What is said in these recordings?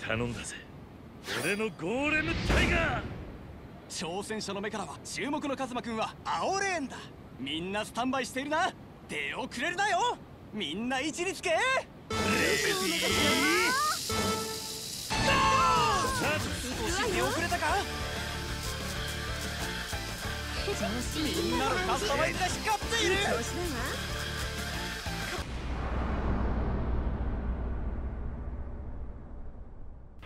頼んだぜ。俺のゴーレムタイガー。挑戦者の目からは注目のカズマくんは青レーンだ。みんなスタンバイしているな。出遅れるなよ。みんな位置につけ。レベディ少し出遅れたか。みんなのカスタマイズが光っている。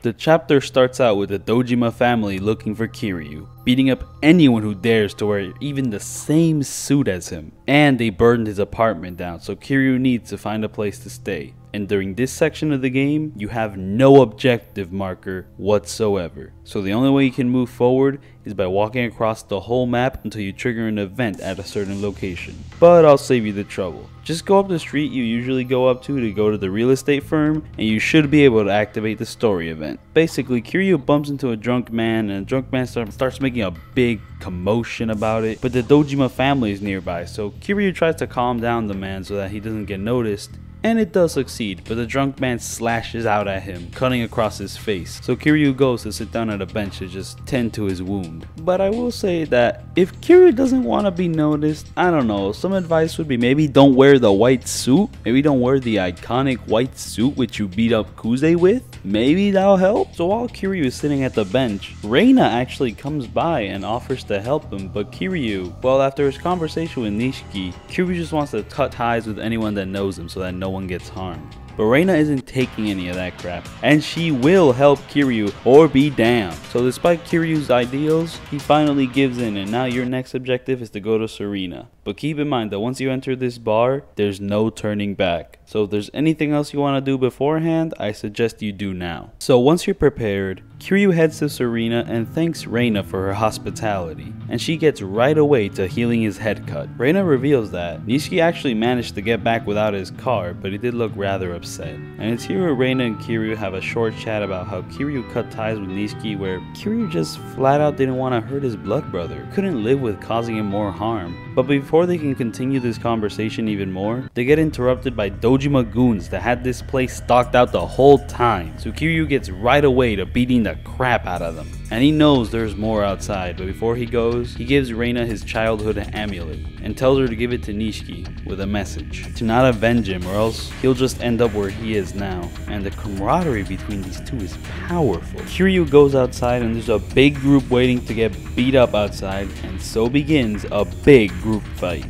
The chapter starts out with the Dojima family looking for Kiryu, beating up anyone who dares to wear even the same suit as him. And they burned his apartment down, so Kiryu needs to find a place to stay. And during this section of the game, you have no objective marker whatsoever. So the only way you can move forward is by walking across the whole map until you trigger an event at a certain location. But I'll save you the trouble. Just go up the street you usually go up to go to the real estate firm, and you should be able to activate the story event. Basically, Kiryu bumps into a drunk man, and the drunk man starts making a big commotion about it, but the Dojima family is nearby, so Kiryu tries to calm down the man so that he doesn't get noticed. And it does succeed, but the drunk man slashes out at him, cutting across his face. So Kiryu goes to sit down at a bench to just tend to his wound. But I will say that if Kiryu doesn't want to be noticed, I don't know, some advice would be maybe don't wear the white suit. Maybe don't wear the iconic white suit which you beat up Kuze with. Maybe that'll help. So while Kiryu is sitting at the bench, Reina actually comes by and offers to help him, but Kiryu, well, after his conversation with Nishiki, Kiryu just wants to cut ties with anyone that knows him so that no one gets harmed. But Reina isn't taking any of that crap, and she will help Kiryu or be damned. So despite Kiryu's ideals, he finally gives in, and now your next objective is to go to Serena. But keep in mind that once you enter this bar, there's no turning back. So if there's anything else you want to do beforehand, I suggest you do now. So once you're prepared, Kiryu heads to Serena and thanks Reina for her hospitality, and she gets right away to healing his head cut. Reina reveals that Nishiki actually managed to get back without his car, but he did look rather upset. And it's here where Reina and Kiryu have a short chat about how Kiryu cut ties with Nishiki, where Kiryu just flat out didn't want to hurt his blood brother, couldn't live with causing him more harm. But before they can continue this conversation even more, they get interrupted by Dojima goons that had this place stalked out the whole time. So Kiryu gets right away to beating the crap out of them. And he knows there's more outside, but before he goes, he gives Reina his childhood amulet and tells her to give it to Nishiki with a message to not avenge him, or else he'll just end up where he is now. And the camaraderie between these two is powerful. Kiryu goes outside and there's a big group waiting to get beat up outside, and so begins a big group fight.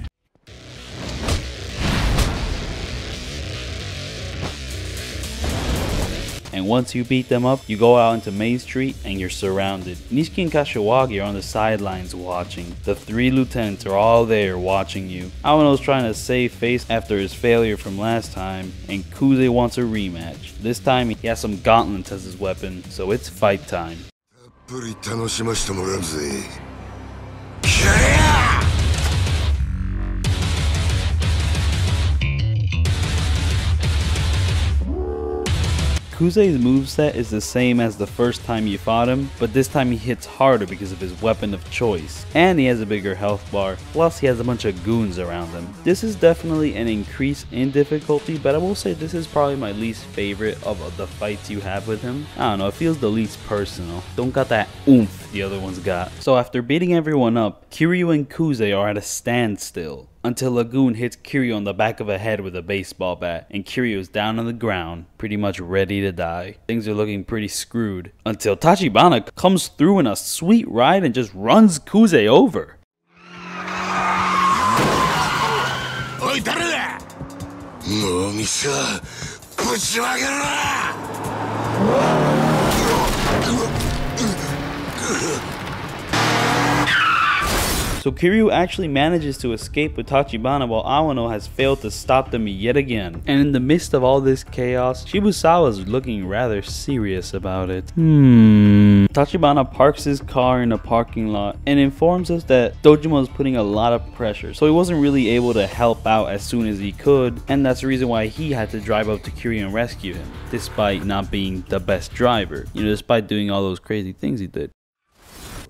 And once you beat them up, you go out into Main Street and you're surrounded. Nishiki and Kashiwagi are on the sidelines watching. The three lieutenants are all there watching you. Awano's trying to save face after his failure from last time, and Kuze wants a rematch. This time he has some gauntlets as his weapon, so it's fight time. Kuze's moveset is the same as the first time you fought him, but this time he hits harder because of his weapon of choice. And he has a bigger health bar, plus he has a bunch of goons around him. This is definitely an increase in difficulty, but I will say this is probably my least favorite of the fights you have with him. I don't know, it feels the least personal. Don't got that oomph the other ones got. So after beating everyone up, Kiryu and Kuze are at a standstill, until a goon hits Kiryu on the back of the head with a baseball bat, and Kiryu is down on the ground, pretty much ready to die. Things are looking pretty screwed, until Tachibana comes through in a sweet ride and just runs Kuze over. So Kiryu actually manages to escape with Tachibana while Awano has failed to stop them yet again. And in the midst of all this chaos, Shibusawa's looking rather serious about it. Tachibana parks his car in a parking lot and informs us that Dojima was putting a lot of pressure, so he wasn't really able to help out as soon as he could, and that's the reason why he had to drive up to Kiryu and rescue him, despite not being the best driver, despite doing all those crazy things he did.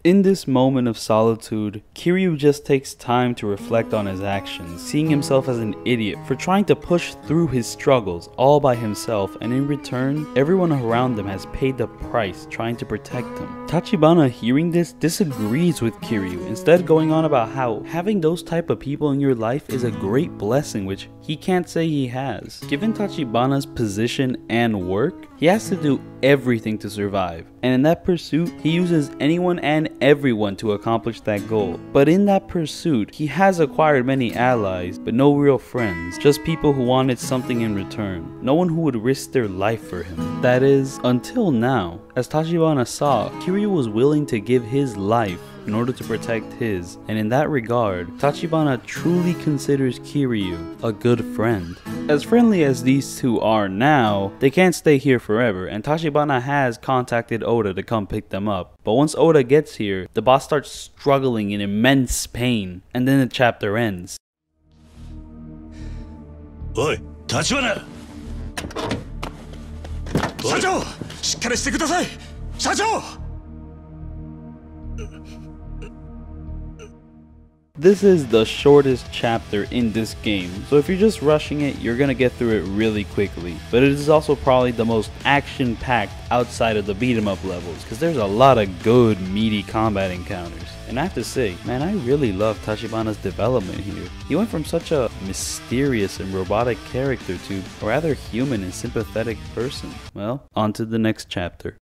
In this moment of solitude, Kiryu just takes time to reflect on his actions, seeing himself as an idiot for trying to push through his struggles all by himself, and in return, everyone around him has paid the price trying to protect him. Tachibana, hearing this, disagrees with Kiryu, instead going on about how having those type of people in your life is a great blessing which he can't say he has. Given Tachibana's position and work, he has to do everything to survive, and in that pursuit, he uses anyone and everyone to accomplish that goal. But in that pursuit, he has acquired many allies, but no real friends, just people who wanted something in return. No one who would risk their life for him. That is, until now. As Tachibana saw, Kiryu was willing to give his life in order to protect his, and in that regard, Tachibana truly considers Kiryu a good friend. As friendly as these two are now, they can't stay here forever, and Tachibana has contacted Oda to come pick them up. But once Oda gets here, the boss starts struggling in immense pain, and then the chapter ends. Oi, Tachibana! 社長、しっかりしてください。社長! This is the shortest chapter in this game, so if you're just rushing it, you're gonna get through it really quickly. But it is also probably the most action-packed outside of the beat-em-up levels, because there's a lot of good, meaty combat encounters. And I have to say, man, I really love Tachibana's development here. He went from such a mysterious and robotic character to a rather human and sympathetic person. Well, on to the next chapter.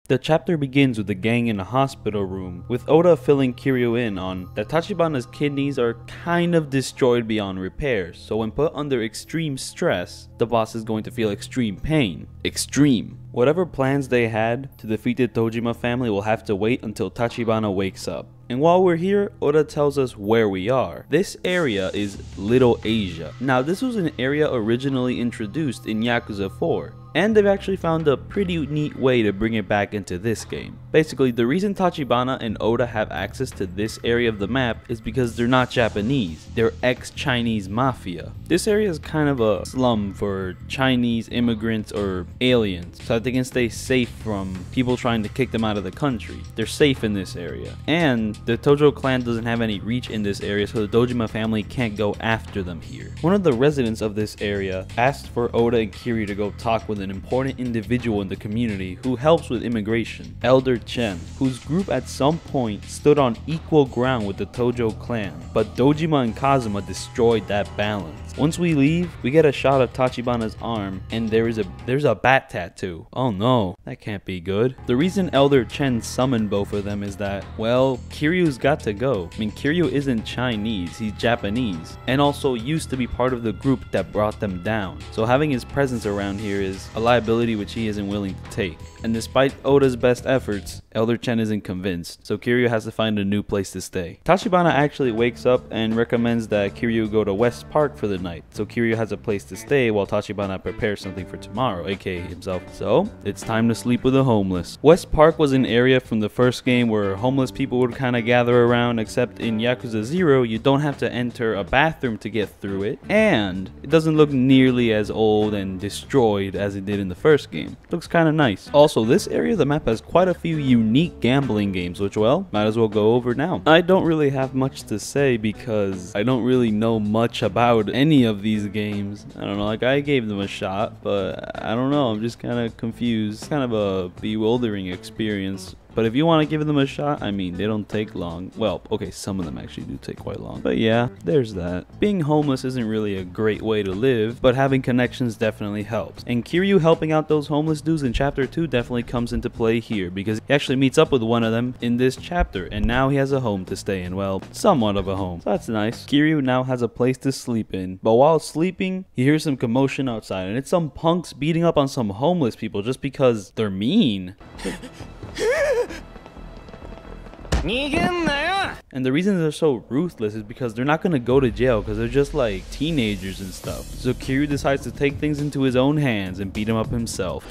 The chapter begins with the gang in a hospital room, with Oda filling Kiryu in on that Tachibana's kidneys are kind of destroyed beyond repair, so when put under extreme stress, the boss is going to feel extreme pain. Extreme. Whatever plans they had to defeat the Dojima family will have to wait until Tachibana wakes up. And while we're here, Oda tells us where we are. This area is Little Asia. Now, this was an area originally introduced in Yakuza 4. And they've actually found a pretty neat way to bring it back into this game. Basically, the reason Tachibana and Oda have access to this area of the map is because they're not Japanese, they're ex-Chinese mafia. This area is kind of a slum for Chinese immigrants or aliens, so that they can stay safe from people trying to kick them out of the country. They're safe in this area. And the Tojo clan doesn't have any reach in this area, so the Dojima family can't go after them here. One of the residents of this area asked for Oda and Kiryu to go talk with an important individual in the community who helps with immigration, Elder Chen, whose group at some point stood on equal ground with the Tojo clan, but Dojima and Kazuma destroyed that balance. Once we leave, we get a shot of Tachibana's arm, and there's a bat tattoo. Oh no, that can't be good. The reason Elder Chen summoned both of them is that, well, Kiryu's got to go. I mean, Kiryu isn't Chinese, he's Japanese, and also used to be part of the group that brought them down. So having his presence around here is a liability which he isn't willing to take. And despite Oda's best efforts, Elder Chen isn't convinced, so Kiryu has to find a new place to stay. Tachibana actually wakes up and recommends that Kiryu go to West Park for the night, so Kiryu has a place to stay while Tachibana prepares something for tomorrow, aka himself. So, it's time to sleep with the homeless. West Park was an area from the first game where homeless people would kind of gather around, except in Yakuza 0, you don't have to enter a bathroom to get through it, and it doesn't look nearly as old and destroyed as it did in the first game. It looks kind of nice. Also, this area of the map has quite a few unique gambling games, which, well, might as well go over now. I don't really have much to say because I don't really know much about any of these games. I don't know, like, I gave them a shot, but I don't know, I'm just kind of confused. It's kind of a bewildering experience. But if you want to give them a shot, I mean, they don't take long. Well, okay, some of them actually do take quite long. But yeah, there's that. Being homeless isn't really a great way to live, but having connections definitely helps. And Kiryu helping out those homeless dudes in chapter 2 definitely comes into play here, because he actually meets up with one of them in this chapter, and now he has a home to stay in. Well, somewhat of a home. So that's nice. Kiryu now has a place to sleep in, but while sleeping, he hears some commotion outside, and it's some punks beating up on some homeless people just because they're mean. And the reason they're so ruthless is because they're not gonna go to jail because they're just like teenagers and stuff. So Kiryu decides to take things into his own hands and beat him up himself.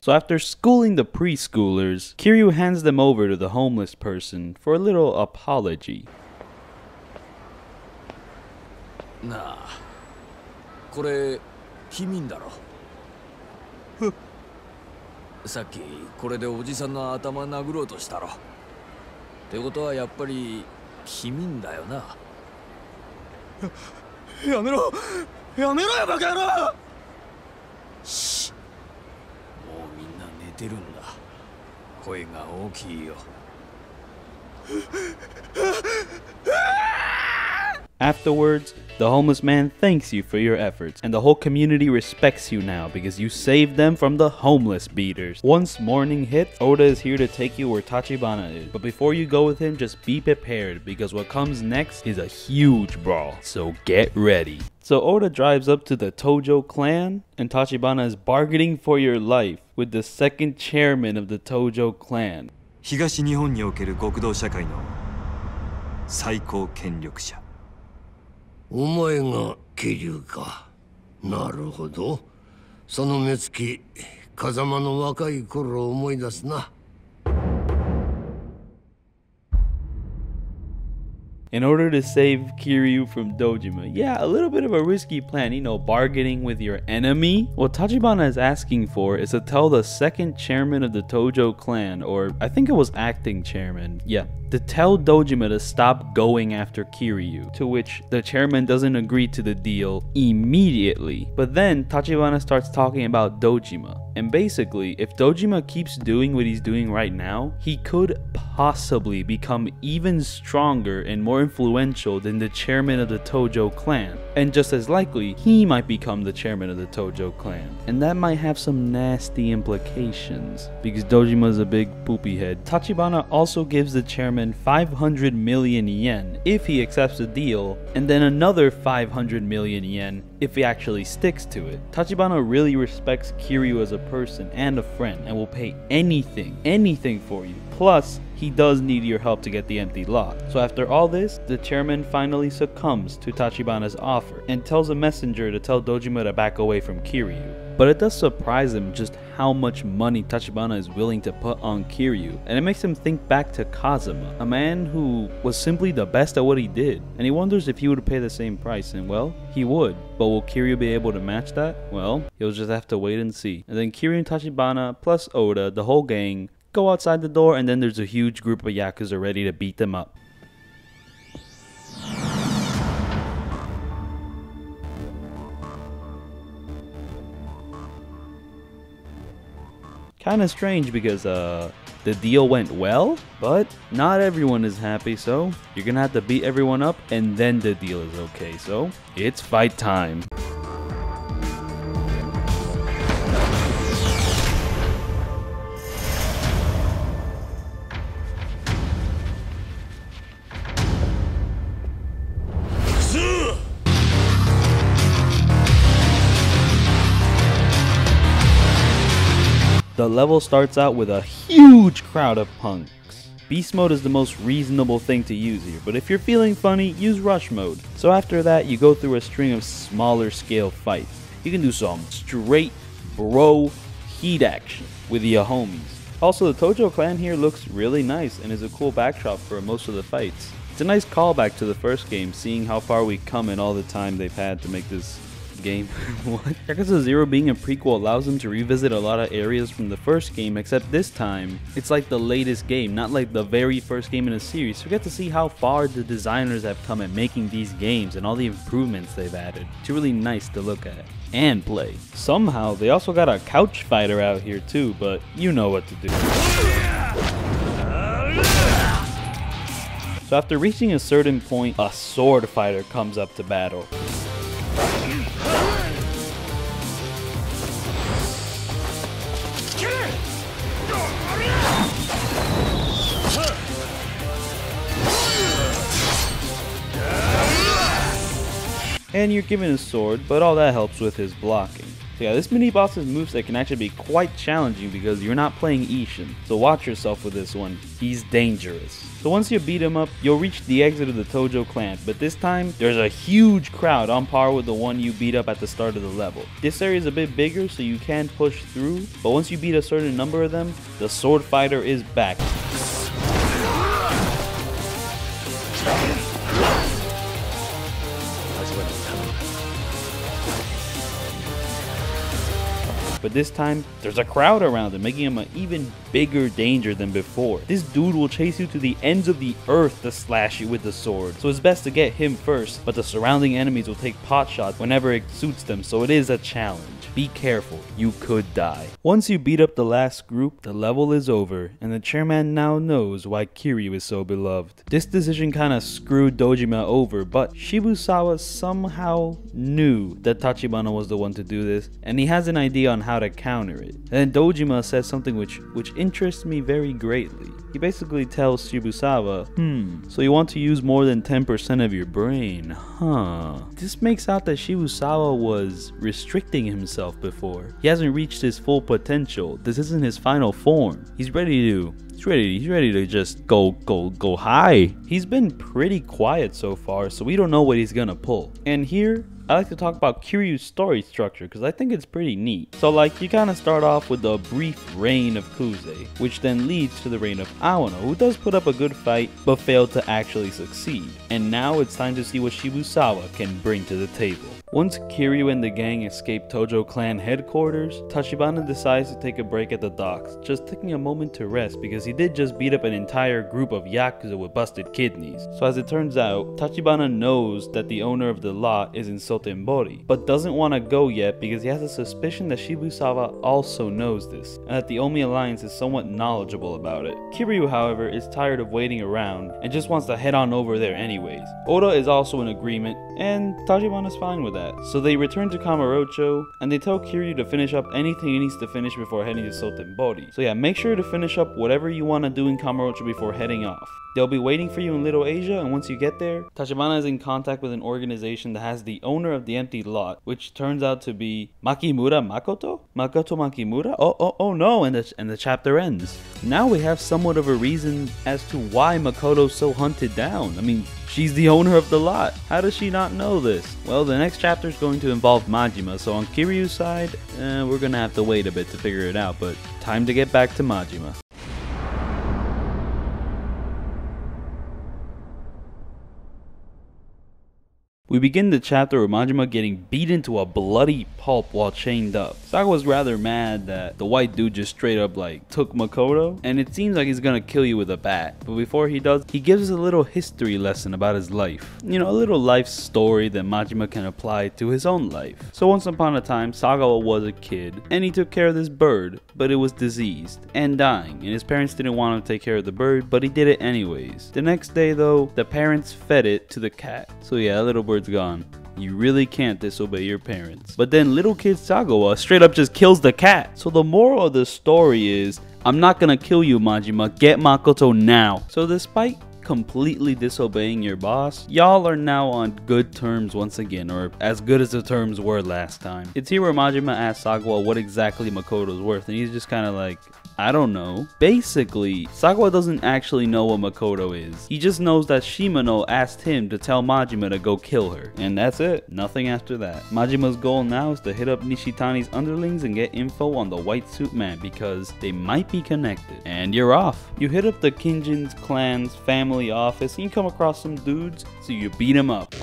So after schooling the preschoolers, Kiryu hands them over to the homeless person for a little apology. なあ、これ君だろ。さっきこれでおじさんの頭殴ろうとしたろ。ってことはやっぱり君だよな。やめろやめろよバカ野郎。し、もうみんな寝てるんだ。声が大きいよ。Afterwards, the homeless man thanks you for your efforts, and the whole community respects you now because you saved them from the homeless beaters. Once morning hits, Oda is here to take you where Tachibana is, but before you go with him, just be prepared because what comes next is a huge brawl, so get ready. So Oda drives up to the Tojo clan, and Tachibana is bargaining for your life with the second chairman of the Tojo clan. 東日本における極道社会の最高権力者。お前が桐生か。なるほど。その目つき、風間の若い頃を思い出すな。In order to save Kiryu from Dojima, yeah, a little bit of a risky plan, you know, bargaining with your enemy. What Tachibana is asking for is to tell the second chairman of the Tojo clan, or I think it was acting chairman, yeah, to tell Dojima to stop going after Kiryu, to which the chairman doesn't agree to the deal immediately. But then Tachibana starts talking about Dojima, and basically, if Dojima keeps doing what he's doing right now, he could possibly become even stronger and more influential than the chairman of the Tojo clan. And just as likely, he might become the chairman of the Tojo clan. And that might have some nasty implications, because Dojima is a big poopy head. Tachibana also gives the chairman 500 million yen if he accepts the deal, and then another 500 million yen if he actually sticks to it. Tachibana really respects Kiryu as a person and a friend, and will pay anything for you. Plus, he does need your help to get the empty lot. So after all this, the chairman finally succumbs to Tachibana's offer and tells a messenger to tell Dojima to back away from Kiryu. But it does surprise him just how much money Tachibana is willing to put on Kiryu, and it makes him think back to Kazuma, a man who was simply the best at what he did, and he wonders if he would pay the same price, and well, he would. But will Kiryu be able to match that? Well, he'll just have to wait and see. And then Kiryu and Tachibana plus Oda, the whole gang, go outside the door, and then there's a huge group of Yakuza ready to beat them up. Kinda strange because the deal went well, but not everyone is happy, so you're gonna have to beat everyone up and then the deal is okay. So it's fight time. The level starts out with a huge crowd of punks. Beast mode is the most reasonable thing to use here, but if you're feeling funny, use rush mode. So after that, you go through a string of smaller scale fights. You can do some straight bro heat action with your homies. Also, the Tojo clan here looks really nice and is a cool backdrop for most of the fights. It's a nice callback to the first game, seeing how far we've come in all the time they've had to make this game. What? Yakuza 0 being a prequel allows them to revisit a lot of areas from the first game, except this time it's like the latest game, not like the very first game in a series. So we get to see how far the designers have come at making these games and all the improvements they've added. It's really nice to look at and play. Somehow they also got a couch fighter out here too, but you know what to do. So after reaching a certain point, a sword fighter comes up to battle. And you're given a sword, but all that helps with his blocking. So yeah, this mini boss's moveset can actually be quite challenging because you're not playing Ishin. So watch yourself with this one. He's dangerous. So once you beat him up, you'll reach the exit of the Tojo clan, but this time there's a huge crowd on par with the one you beat up at the start of the level. This area is a bit bigger so you can push through, but once you beat a certain number of them, the sword fighter is back. But this time, there's a crowd around him, making him an even bigger danger than before. This dude will chase you to the ends of the earth to slash you with the sword, so it's best to get him first, but the surrounding enemies will take pot shots whenever it suits them, so it is a challenge. Be careful, you could die. Once you beat up the last group, the level is over, and the chairman now knows why Kiryu is so beloved. This decision kinda screwed Dojima over, but Shibusawa somehow knew that Tachibana was the one to do this, and he has an idea on how to counter it. And then Dojima says something which interests me very greatly. He basically tells Shibusawa, so you want to use more than 10% of your brain, huh? This makes out that Shibusawa was restricting himself before. He hasn't reached his full potential. This isn't his final form. He's ready to just go high. He's been pretty quiet so far, so we don't know what he's gonna pull. And here, I like to talk about Kiryu's story structure because I think it's pretty neat. So like, you kind of start off with the brief reign of Kuze, which then leads to the reign of Awano, who does put up a good fight but failed to actually succeed. And now it's time to see what Shibusawa can bring to the table. Once Kiryu and the gang escape Tojo clan headquarters, Tachibana decides to take a break at the docks, just taking a moment to rest because he did just beat up an entire group of Yakuza with busted kidneys. So as it turns out, Tachibana knows that the owner of the lot is in Sotenbori, but doesn't want to go yet because he has a suspicion that Shibusawa also knows this, and that the Omi Alliance is somewhat knowledgeable about it. Kiryu, however, is tired of waiting around and just wants to head on over there anyways. Oda is also in agreement, and Tachibana's fine with that. So they return to Kamurocho, and they tell Kiryu to finish up anything he needs to finish before heading to Sotenbori. So yeah, make sure to finish up whatever you want to do in Kamurocho before heading off. They'll be waiting for you in Little Asia, and once you get there, Tachibana is in contact with an organization that has the owner of the empty lot, which turns out to be Makimura Makoto? Makoto Makimura? Oh no, and the chapter ends. Now we have somewhat of a reason as to why Makoto's so hunted down. I mean, she's the owner of the lot. How does she not know this? Well, the next chapter is going to involve Majima, so on Kiryu's side, we're gonna have to wait a bit to figure it out, but time to get back to Majima. We begin the chapter with Majima getting beaten to a bloody pulp while chained up. Sagawa's rather mad that the white dude just straight up like took Makoto, and it seems like he's gonna kill you with a bat. But before he does, he gives us a little history lesson about his life. You know, a little life story that Majima can apply to his own life. So once upon a time, Sagawa was a kid, and he took care of this bird, but it was diseased and dying, and his parents didn't want him to take care of the bird, but he did it anyways. The next day though, the parents fed it to the cat. So yeah, that little bird's gone. You really can't disobey your parents. But then little kid Sagawa straight up just kills the cat. So the moral of the story is, I'm not gonna kill you, Majima, get Makoto now. So despite completely disobeying your boss, y'all are now on good terms once again, or as good as the terms were last time. It's here where Majima asks Sagawa what exactly Makoto's worth, and he's just kind of like, I don't know. Basically, Sagawa doesn't actually know what Makoto is. He just knows that Shimano asked him to tell Majima to go kill her. And that's it. Nothing after that. Majima's goal now is to hit up Nishitani's underlings and get info on the white suit man because they might be connected. And you're off. You hit up the KIJIN's clan's family office and you come across some dudes, so you beat them up.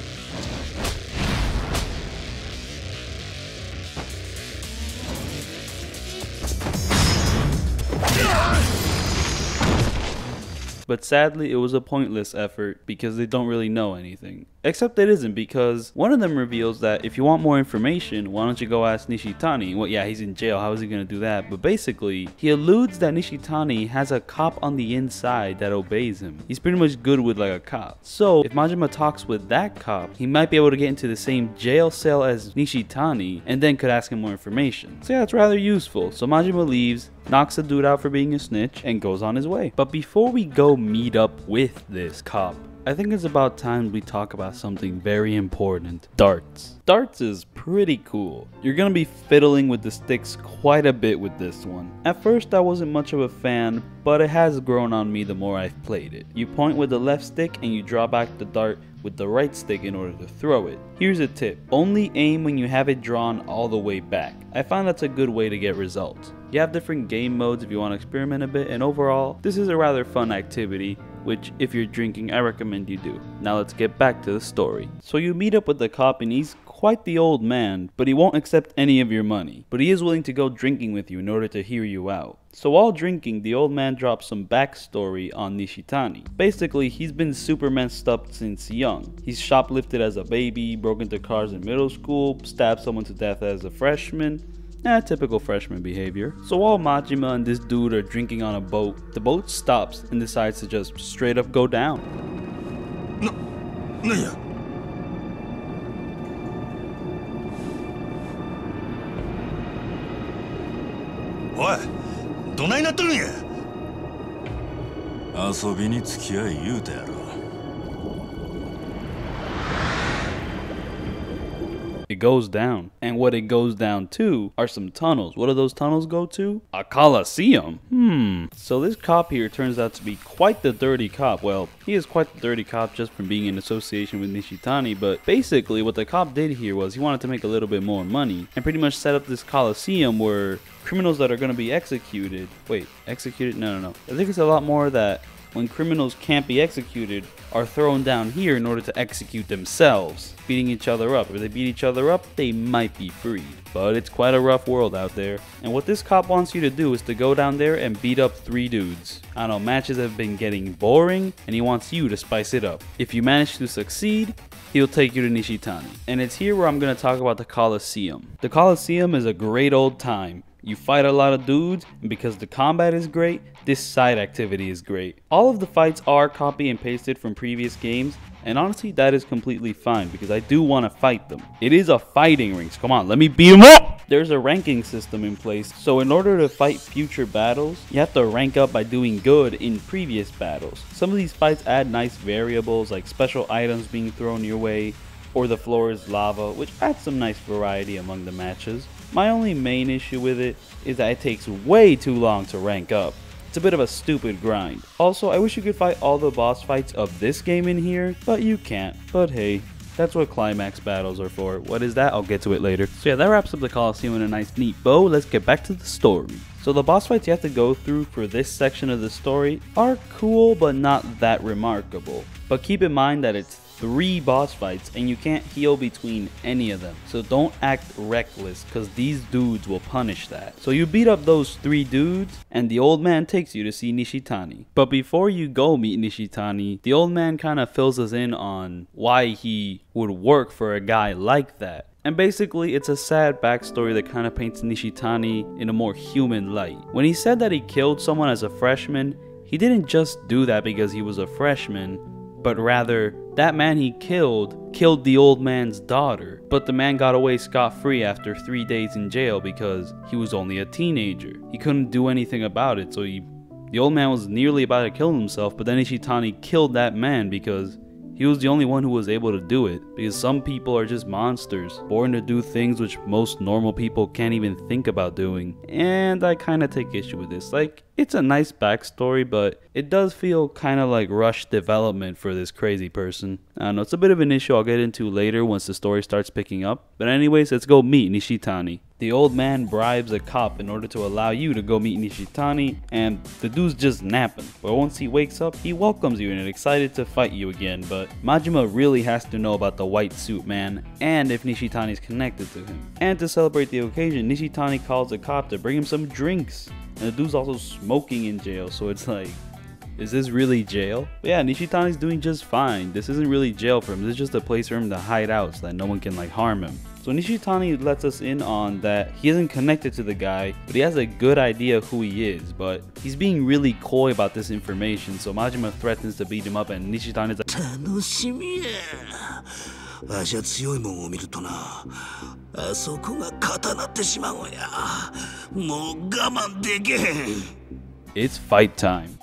But sadly, it was a pointless effort because they don't really know anything. Except it isn't, because one of them reveals that if you want more information, why don't you go ask Nishitani? Well, yeah, he's in jail, how is he gonna do that? But basically, he alludes that Nishitani has a cop on the inside that obeys him. He's pretty much good with like a cop. So, if Majima talks with that cop, he might be able to get into the same jail cell as Nishitani, and then could ask him more information. So yeah, it's rather useful. So Majima leaves, knocks the dude out for being a snitch, and goes on his way. But before we go meet up with this cop, I think it's about time we talk about something very important. Darts. Darts is pretty cool. You're gonna be fiddling with the sticks quite a bit with this one. At first I wasn't much of a fan, but it has grown on me the more I've played it. You point with the left stick and you draw back the dart with the right stick in order to throw it. Here's a tip: only aim when you have it drawn all the way back. I find that's a good way to get results. You have different game modes if you want to experiment a bit, and overall, this is a rather fun activity, which if you're drinking, I recommend you do. Now let's get back to the story. So you meet up with the cop and he's quite the old man, but he won't accept any of your money. But he is willing to go drinking with you in order to hear you out. So while drinking, the old man drops some backstory on Nishitani. Basically, he's been super messed up since young. He's shoplifted as a baby, broke into cars in middle school, stabbed someone to death as a freshman. Typical freshman behavior. So while Majima and this dude are drinking on a boat, the boat stops and decides to just straight up go down. It goes down, and what it goes down to are some tunnels. What do those tunnels go to? A coliseum. So this cop here turns out to be quite the dirty cop. Well, he is quite the dirty cop just from being in association with Nishitani, but basically what the cop did here was he wanted to make a little bit more money and pretty much set up this coliseum where criminals that are going to be executed, executed? No. I think it's a lot more that when criminals can't be executed are thrown down here in order to execute themselves, beating each other up. If they beat each other up, they might be freed. But it's quite a rough world out there. And what this cop wants you to do is to go down there and beat up 3 dudes. I don't know, matches have been getting boring and he wants you to spice it up. If you manage to succeed, he'll take you to Nishitani. And it's here where I'm going to talk about the Coliseum. The Coliseum is a great old time. You fight a lot of dudes, and because the combat is great, this side activity is great. All of the fights are copy and pasted from previous games, and honestly that is completely fine because I do want to fight them. It is a fighting ring, so come on, let me beat them up! There's a ranking system in place, so in order to fight future battles, you have to rank up by doing good in previous battles. Some of these fights add nice variables like special items being thrown your way, or the floor is lava, which adds some nice variety among the matches. My only main issue with it is that it takes way too long to rank up. It's a bit of a stupid grind. Also, I wish you could fight all the boss fights of this game in here, but you can't. But hey, that's what climax battles are for. What is that? I'll get to it later. So yeah, that wraps up the Coliseum in a nice neat bow. Let's get back to the story. So the boss fights you have to go through for this section of the story are cool, but not that remarkable. But keep in mind that it's 3 boss fights and you can't heal between any of them, so don't act reckless because these dudes will punish that. So you beat up those 3 dudes and the old man takes you to see Nishitani. But before you go meet Nishitani, the old man kind of fills us in on why he would work for a guy like that. And basically it's a sad backstory that kind of paints Nishitani in a more human light. When he said that he killed someone as a freshman, he didn't just do that because he was a freshman, but rather that man he killed the old man's daughter. But the man got away scot-free after 3 days in jail because he was only a teenager. He couldn't do anything about it, so the old man was nearly about to kill himself, but then Nishitani killed that man because he was the only one who was able to do it. Because some people are just monsters, born to do things which most normal people can't even think about doing. And I kind of take issue with this. Like, it's a nice backstory, but it does feel kind of like rushed development for this crazy person. I don't know, it's a bit of an issue I'll get into later once the story starts picking up. But anyways, let's go meet Nishitani. The old man bribes a cop in order to allow you to go meet Nishitani, and the dude's just napping. But once he wakes up, he welcomes you and is excited to fight you again. But Majima really has to know about the white suit man and if Nishitani's connected to him. And to celebrate the occasion, Nishitani calls a cop to bring him some drinks. And the dude's also smoking in jail, so it's like, is this really jail? But yeah, Nishitani's doing just fine. This isn't really jail for him. This is just a place for him to hide out so that no one can like harm him. So Nishitani lets us in on that he isn't connected to the guy, but he has a good idea who he is, but he's being really coy about this information, so Majima threatens to beat him up and Nishitani's like, 楽しみや。わしは強いもんを見るとな、あそこが固なってしまうんや。もう我慢できへん。 It's fight time.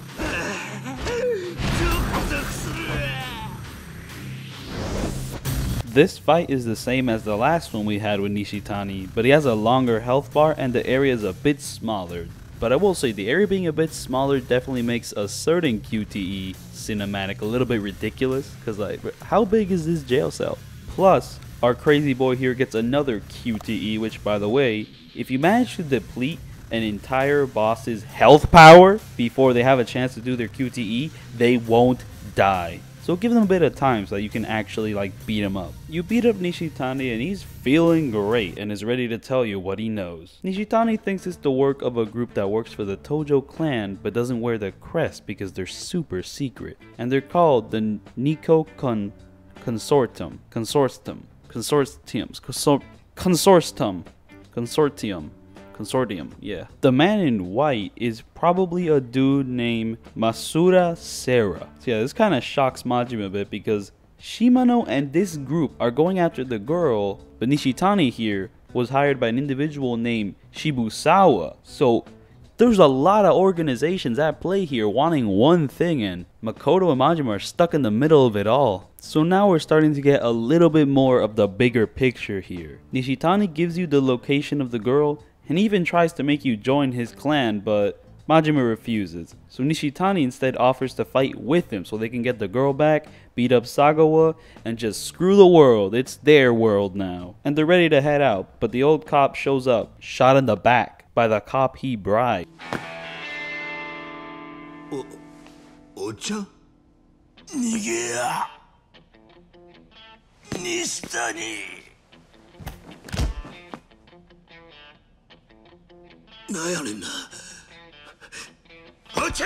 This fight is the same as the last one we had with Nishitani, but he has a longer health bar and the area is a bit smaller. But I will say the area being a bit smaller definitely makes a certain QTE cinematic a little bit ridiculous, because like, how big is this jail cell? Plus, our crazy boy here gets another QTE, which by the way, if you manage to deplete an entire boss's health power before they have a chance to do their QTE, they won't die. So give them a bit of time so that you can actually like beat him up. You beat up Nishitani and he's feeling great and is ready to tell you what he knows. Nishitani thinks it's the work of a group that works for the TOJO clan but doesn't wear the crest because they're super secret. And they're called the NIKKYO Consortium, yeah. The man in white is probably a dude named MASARU SERA. So yeah, this kind of shocks Majima a bit because Shimano and this group are going after the girl, but Nishitani here was hired by an individual named Shibusawa. So there's a lot of organizations at play here wanting one thing, and Makoto and Majima are stuck in the middle of it all. So now we're starting to get a little bit more of the bigger picture here. Nishitani gives you the location of the girl and even tries to make you join his clan, but Majima refuses. So Nishitani instead offers to fight with him so they can get the girl back, beat up Sagawa, and just screw the world. It's their world now. And they're ready to head out, but the old cop shows up, shot in the back by the cop he bribed. Ocha? Nigea! Nishitani! なんやねんな。お茶。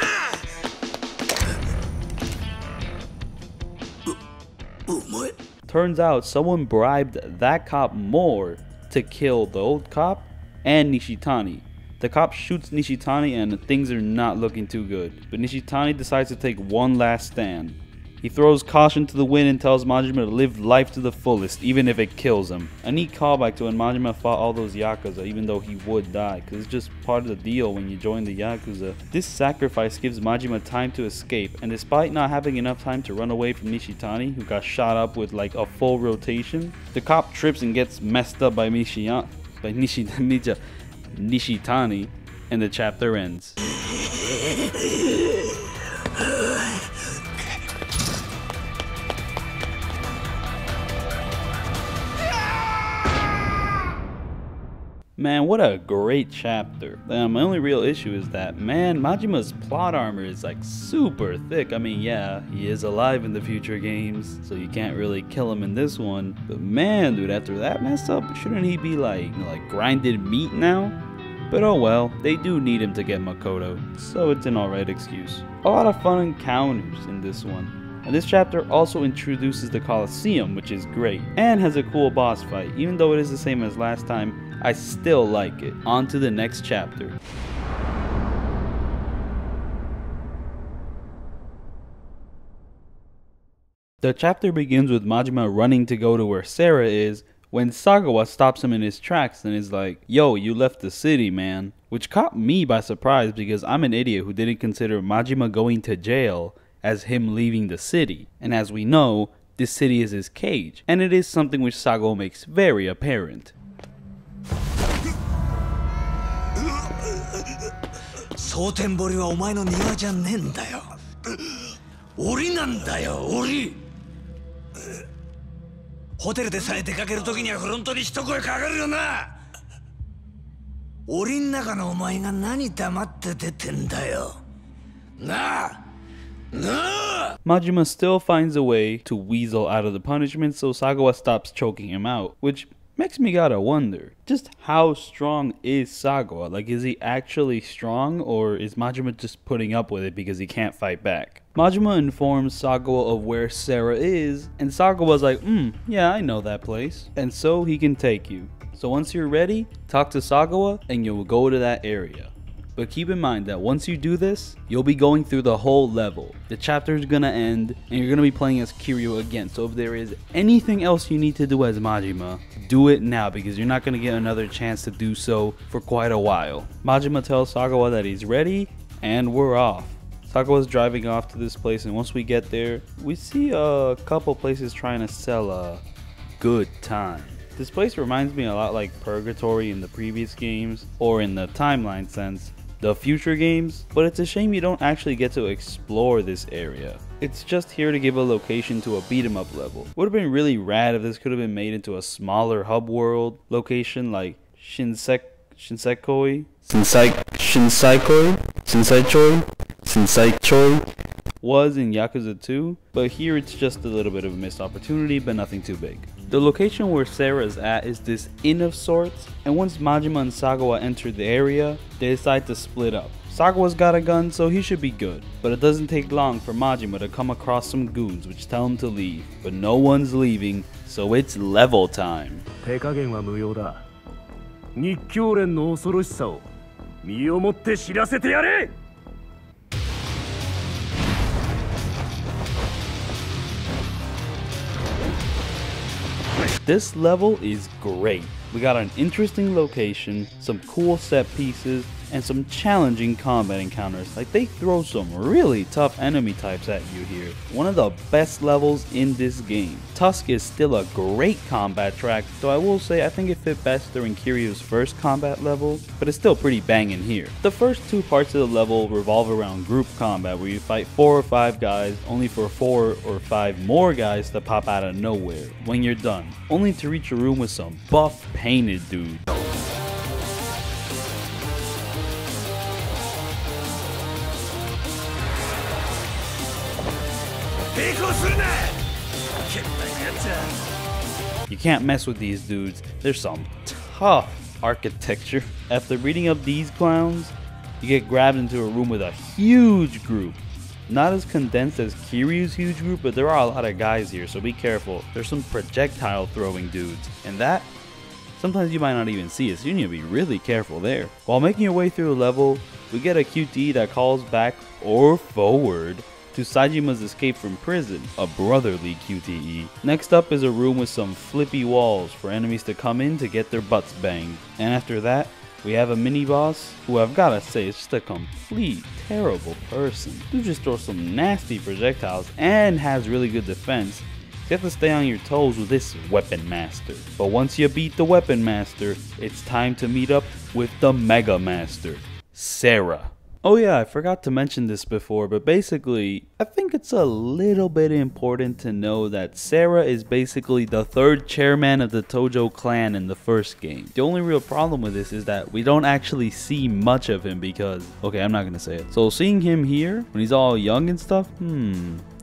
お前。 Turns out someone bribed that cop more to kill the old cop and Nishitani. The cop shoots Nishitani and things are not looking too good. But Nishitani decides to take one last stand. He throws caution to the wind and tells Majima to live life to the fullest, even if it kills him. A neat callback to when Majima fought all those Yakuza, even though he would die, because it's just part of the deal when you join the Yakuza. This sacrifice gives Majima time to escape, and despite not having enough time to run away from Nishitani, who got shot up with like a full rotation, the cop trips and gets messed up by Nishitani, and the chapter ends. Man, what a great chapter. My only real issue is that, man, Majima's plot armor is like super thick. I mean, yeah, he is alive in the future games, so you can't really kill him in this one. But man, dude, after that mess up, shouldn't he be like grinded meat now? But oh well, they do need him to get Makoto, so it's an alright excuse. A lot of fun encounters in this one. And this chapter also introduces the Coliseum, which is great, and has a cool boss fight. Even though it is the same as last time, I still like it. On to the next chapter. The chapter begins with Majima running to go to where Sera is, when Sagawa stops him in his tracks and is like, "Yo, you left the city, man." Which caught me by surprise because I'm an idiot who didn't consider Majima going to jail as him leaving the city. And as we know, this city is his cage, and it is something which Sagawa makes very apparent. 蒼天堀はお前の庭じゃねえんだよ。檻なんだよ、檻。ホテルでさえ出かけるときにはフロントに一声かかるよな。檻ん中のお前が何黙って出てんだよ。なあ。Majima still finds a way to weasel out of the punishment, so Sagawa stops choking him out, which makes me gotta wonder, just how strong is Sagawa? Like, is he actually strong, or is Majima just putting up with it because he can't fight back? Majima informs Sagawa of where Sera is, and Sagawa's like, yeah, I know that place, and so he can take you. So once you're ready, talk to Sagawa, and you'll go to that area. But keep in mind that once you do this, you'll be going through the whole level. The chapter is gonna end, and you're gonna be playing as Kiryu again. So if there is anything else you need to do as Majima, do it now, because you're not gonna get another chance to do so for quite a while. Majima tells Sagawa that he's ready, and we're off. Sagawa's driving off to this place, and once we get there, we see a couple places trying to sell good time. This place reminds me a lot like Purgatory in the previous games, or in the timeline sense, the future games, but it's a shame you don't actually get to explore this area. It's just here to give a location to a beat 'em up level. Would have been really rad if this could have been made into a smaller hub world location like Shinseikoi was in Yakuza 2, but here it's just a little bit of a missed opportunity, but nothing too big. The location where Sera is at is this inn of sorts, and once Majima and Sagawa enter the area, they decide to split up. Sagawa's got a gun, so he should be good, but it doesn't take long for Majima to come across some goons which tell him to leave, but no one's leaving, so it's level time. 手加減は無用だ。日教連の恐ろしさを身をもって知らせてやれ。 This level is great. We got an interesting location, some cool set pieces, and some challenging combat encounters. Like, they throw some really tough enemy types at you here. One of the best levels in this game. Tusk is still a great combat track, though I will say I think it fit best during Kiryu's first combat level, but it's still pretty banging here. The first two parts of the level revolve around group combat, where you fight 4 or 5 guys, only for 4 or 5 more guys to pop out of nowhere when you're done, only to reach a room with some buff painted dudes. You can't mess with these dudes. There's some tough architecture. After beating up these clowns, you get grabbed into a room with a huge group. Not as condensed as Kiryu's huge group, but there are a lot of guys here, so be careful. There's some projectile throwing dudes, and that, sometimes you might not even see it, so you need to be really careful there. While making your way through the level, we get a QTE that calls back or forward to Sajima's escape from prison, a brotherly QTE. Next up is a room with some flippy walls for enemies to come in to get their butts banged. And after that, we have a mini boss who I've gotta say is just a complete terrible person. Dude just throws some nasty projectiles and has really good defense. You have to stay on your toes with this Weapon Master. But once you beat the Weapon Master, it's time to meet up with the Mega Master, Sera. Oh yeah, I forgot to mention this before, but basically, I think it's a little bit important to know that Sera is basically the third chairman of the Tojo clan in the first game. The only real problem with this is that we don't actually see much of him because, okay, I'm not gonna say it. So seeing him here, when he's all young and stuff,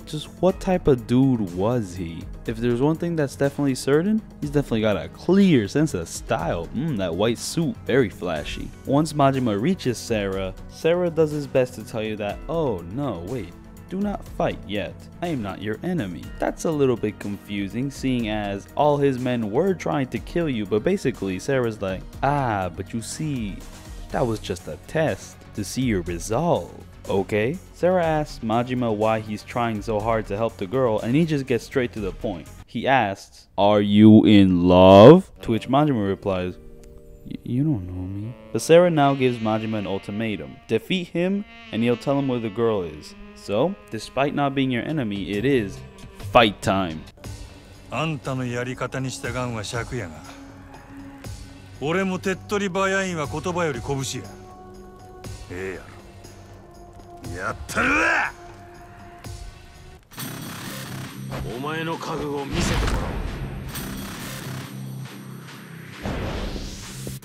just what type of dude was he? If there's one thing that's definitely certain, he's definitely got a clear sense of style. That white suit, very flashy. Once Majima reaches Sera, Sera does his best to tell you that, oh no, wait, do not fight yet. I am not your enemy. That's a little bit confusing, seeing as all his men were trying to kill you, but basically Sera's like, but you see, that was just a test to see your resolve. Okay, Sera asks Majima why he's trying so hard to help the girl, and he just gets straight to the point. He asks, "Are you in love?" To which Majima replies, "You don't know me." But Sera now gives Majima an ultimatum. Defeat him, and he'll tell him where the girl is. So, despite not being your enemy, it is fight time. あんたのやり方に従うんは尺やが、俺も手っ取り早いんは言葉より拳や。ええやろ。やったるわ。お前の覚悟を見せてもらおう。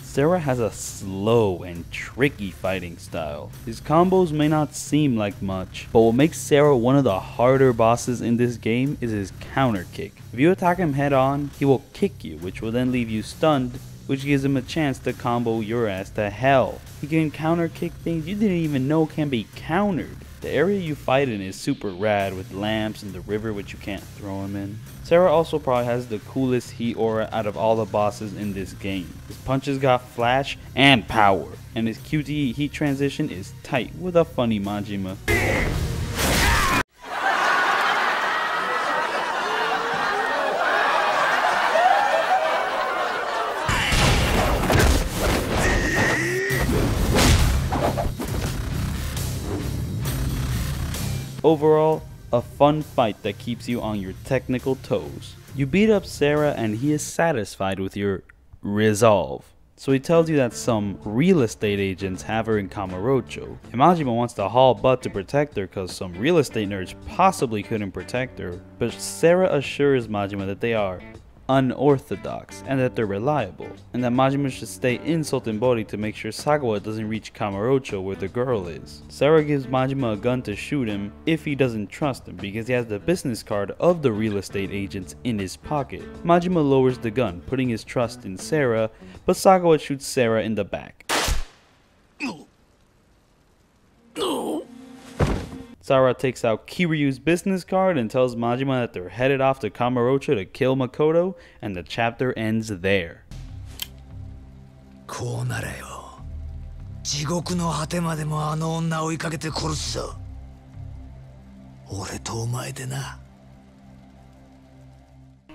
Sera has a slow and tricky fighting style. His combos may not seem like much, but what makes Sera one of the harder bosses in this game is his counter kick. If you attack him head on, he will kick you, which will then leave you stunned, which gives him a chance to combo your ass to hell. He can counter kick things you didn't even know can be countered. The area you fight in is super rad with lamps and the river which you can't throw him in. Sera also probably has the coolest heat aura out of all the bosses in this game. His punches got flash and power, and his QTE heat transition is tight with a funny Majima. Overall, A fun fight that keeps you on your technical toes. You beat up Sera and he is satisfied with your resolve. So he tells you that some real estate agents have her in Kamurocho. And Majima wants to haul butt to protect her because some real estate nerds possibly couldn't protect her. But Sera assures Majima that they are unorthodox and that they're reliable, and that Majima should stay in Sotenbori to make sure Sagawa doesn't reach Kamurocho where the girl is. Sera gives Majima a gun to shoot him if he doesn't trust him because he has the business card of the real estate agents in his pocket. Majima lowers the gun, putting his trust in Sera, but Sagawa shoots Sera in the back. Sara takes out Kiryu's business card and tells Majima that they're headed off to Kamurocho to kill Makoto, and the chapter ends there. こうなれよ。地獄の果てまでもあの女を追いかけて殺すぞ。俺とお前でな。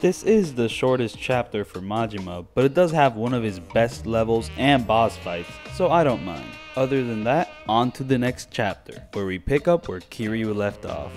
This is the shortest chapter for Majima, but it does have one of his best levels and boss fights, so I don't mind. Other than that, on to the next chapter, where we pick up where Kiryu left off.